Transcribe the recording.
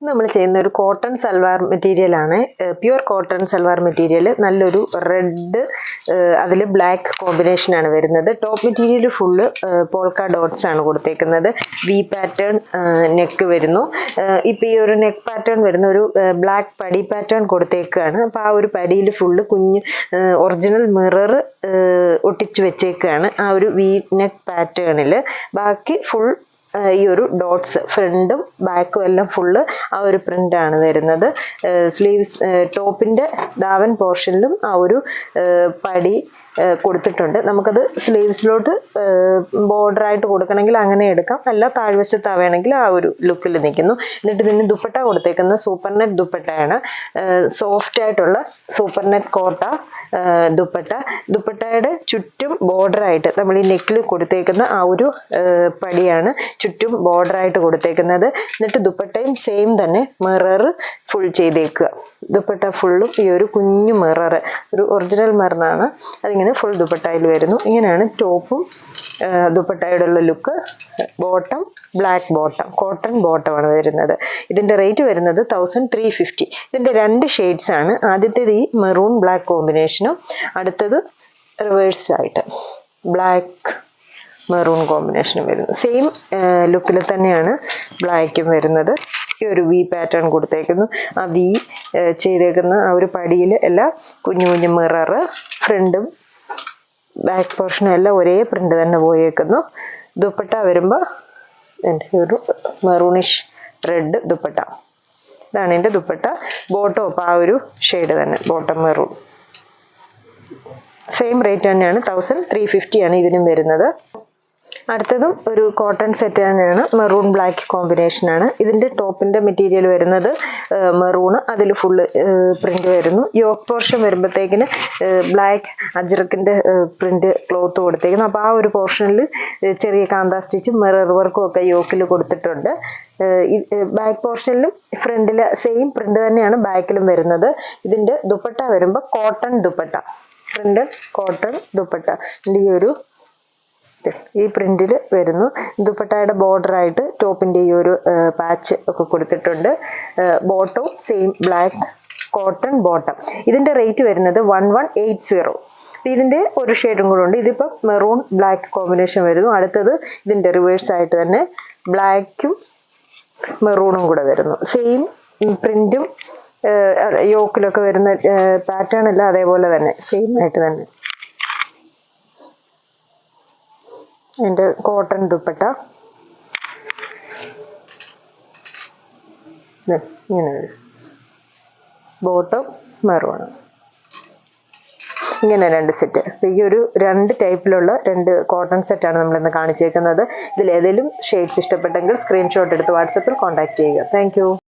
നമ്മൾ ചെയ്യുന്ന ഒരു കോട്ടൺ സൽവാർ മെറ്റീരിയൽ ആണ്. പ്യുവർ കോട്ടൺ സൽവാർ മെറ്റീരിയൽ, നല്ലൊരു റെഡ് അതിൽ ബ്ലാക്ക് കോമ്പിനേഷൻ ആണ് വരുന്നത്. Top material full polka dots ആണ് കൊടുത്തേക്കുന്നത്. വി പാറ്റേൺ നെക്ക് വരുന്നു. ഇപ്പം ഈ ഒരു നെക്ക് പാറ്റേൺ വരുന്ന ഒരു ബ്ലാക്ക് പടി പാറ്റേൺ കൊടുത്തേക്കാണ്. അപ്പോൾ ആ ഒരു പടിയിൽ ഫുള്ള് കുഞ്ഞ് ഒറിജിനൽ മിറർ ഒട്ടിച്ച് വെച്ചേക്കാണ് ആ ഒരു വി നെക്ക് പാറ്റേണിൽ. ബാക്കി ഫുൾ ഈ ഒരു ഡോട്ട്സ് ഫ്രണ്ടും ബാക്കും എല്ലാം ഫുള്ള് ആ ഒരു പ്രിന്റ് ആണ് വരുന്നത്. സ്ലീവ്സ് ടോപ്പിന്റെ ദാവൻ പോർഷനിലും ആ ഒരു പടി കൊടുത്തിട്ടുണ്ട്. നമുക്കത് സ്ലീവ്സിലോട്ട് ബോർഡർ ആയിട്ട് കൊടുക്കണമെങ്കിൽ അങ്ങനെ എടുക്കാം, അല്ല താഴ്വശത്താവേണമെങ്കിൽ ആ ഒരു ലുക്കിൽ നിൽക്കുന്നു. എന്നിട്ട് ഇതിന് ദുപ്പട്ട കൊടുത്തേക്കുന്നത് സൂപ്പർ നെറ്റ് ദുപ്പട്ടയാണ്. സോഫ്റ്റ് ആയിട്ടുള്ള സൂപ്പർ നെറ്റ് കോട്ട ദുപ്പട്ടയുടെ ചുറ്റും ബോർഡർ ആയിട്ട് നമ്മൾ ഈ നെക്കിൽ കൊടുത്തേക്കുന്ന ആ ഒരു പടിയാണ് ചുറ്റും ബോർഡർ ആയിട്ട് കൊടുത്തേക്കുന്നത്. എന്നിട്ട് ദുപ്പട്ടയും സെയിം തന്നെ മിറർ ഫുൾ ചെയ്തേക്കുക. ദുപ്പട്ട ഫുള്ളും ഈ ഒരു കുഞ്ഞു മിറർ, ഒരു ഒറിജിനൽ മിററാണ്, അതിങ്ങനെ ഫുൾ ദുപ്പട്ടയിൽ വരുന്നു. ഇങ്ങനെയാണ് ടോപ്പും ദുപ്പട്ടയുടെ ഉള്ള look. Bottom black bottom, cotton ബോട്ടമാണ് വരുന്നത്. ഇതിന്റെ റേറ്റ് വരുന്നത് 1350. ഇതിന്റെ 2 ഷെയ്ഡ്സ് ആണ്. ആദ്യത്തേത് ഈ മെറൂൺ ബ്ലാക്ക് കോമ്പിനേഷനും, അടുത്തത് റിവേഴ്സ് ആയിട്ട് ബ്ലാക്ക് മെറൂൺ കോമ്പിനേഷനും വരുന്നു. സെയിം ലുക്കിൽ തന്നെയാണ് ബ്ലാക്കും വരുന്നത്. ഈ ഒരു വി പാറ്റേൺ കൊടുത്തേക്കുന്നു. ആ വി ചെയ്തേക്കുന്ന ആ ഒരു പടിയിൽ എല്ലാം കുഞ്ഞു കുഞ്ഞു മിറർ, ഫ്രണ്ടും ബാക്ക് പോർഷനും എല്ലാം ഒരേ പ്രിന്റ് തന്നെ പോയേക്കുന്നു. ദുപ്പട്ട വരുമ്പോൾ ഒരു മെറൂണിഷ് റെഡ് ദുപ്പട്ട, ഇതാണ് എൻ്റെ ദുപ്പട്ട. ബോട്ടം അപ്പോൾ ആ ഒരു ഷെയ്ഡ് തന്നെ, ബോട്ടം മെറൂൺ. സെയിം റേറ്റ് തന്നെയാണ്, 1350 ആണ് ഇതിനും വരുന്നത്. അടുത്തതും ഒരു കോട്ടൺ സെറ്റ് തന്നെയാണ്, മെറൂൺ ബ്ലാക്ക് കോമ്പിനേഷൻ ആണ്. ഇതിന്റെ ടോപ്പിന്റെ മെറ്റീരിയൽ വരുന്നത് മെറൂണ്, അതിൽ ഫുള്ള് പ്രിന്റ് വരുന്നു. യോക്ക് പോർഷൻ വരുമ്പോഴത്തേക്കിന് ബ്ലാക്ക് അജ്രക്കിന്റെ പ്രിന്റ് ക്ലോത്ത് കൊടുത്തേക്കുന്നു. അപ്പോൾ ആ ഒരു പോർഷനിൽ ചെറിയ കാന്താ സ്റ്റിച്ചും മിറർ വർക്കും ഒക്കെ യോക്കിൽ കൊടുത്തിട്ടുണ്ട്. ബാക്ക് പോർഷനിലും ഫ്രണ്ടില് സെയിം പ്രിന്റ് തന്നെയാണ് ബാക്കിലും വരുന്നത്. ഇതിന്റെ ദുപ്പട്ട വരുമ്പോൾ cotton dupatta, print cotton dupatta. ഈ ഒരു ഈ പ്രിന്റിൽ വരുന്നു. ദുപ്പട്ടയുടെ ബോർഡർ ആയിട്ട് ടോപ്പിന്റെ ഈ ഒരു പാച്ച് ഒക്കെ കൊടുത്തിട്ടുണ്ട്. ബോട്ടവും സെയിം ബ്ലാക്ക് കോട്ടൺ ബോട്ടം. ഇതിന്റെ റേറ്റ് വരുന്നത് 1180. ഇതിന്റെ ഒരു ഷെയ്ഡും കൂടെ ഉണ്ട്. ഇതിപ്പോൾ മെറൂൺ ബ്ലാക്ക് കോമ്പിനേഷൻ വരുന്നു. അടുത്തത് ഇതിന്റെ റിവേഴ്സ് ആയിട്ട് തന്നെ ബ്ലാക്കും മെറൂണും കൂടെ വരുന്നു. സെയിം പ്രിന്റും യോക്കിലൊക്കെ വരുന്ന പാറ്റേൺ എല്ലാം അതേപോലെ തന്നെ സെയിം ആയിട്ട് തന്നെ. എൻ്റെ കോട്ടൺ ദുപ്പട്ട ഇങ്ങനെ വരും. ബോട്ടം മെറൂൺ, ഇങ്ങനെ 2 സെറ്റ്. ഈ ഒരു 2 ടൈപ്പിലുള്ള 2 കോട്ടൺ സെറ്റാണ് നമ്മളിന്ന് കാണിച്ചേക്കുന്നത്. ഇതിലേതെങ്കിലും ഷെയ്ഡ്സ് ഇഷ്ടപ്പെട്ടെങ്കിൽ സ്ക്രീൻഷോട്ട് എടുത്ത് വാട്സപ്പിൽ കോൺടാക്ട് ചെയ്യുക. താങ്ക്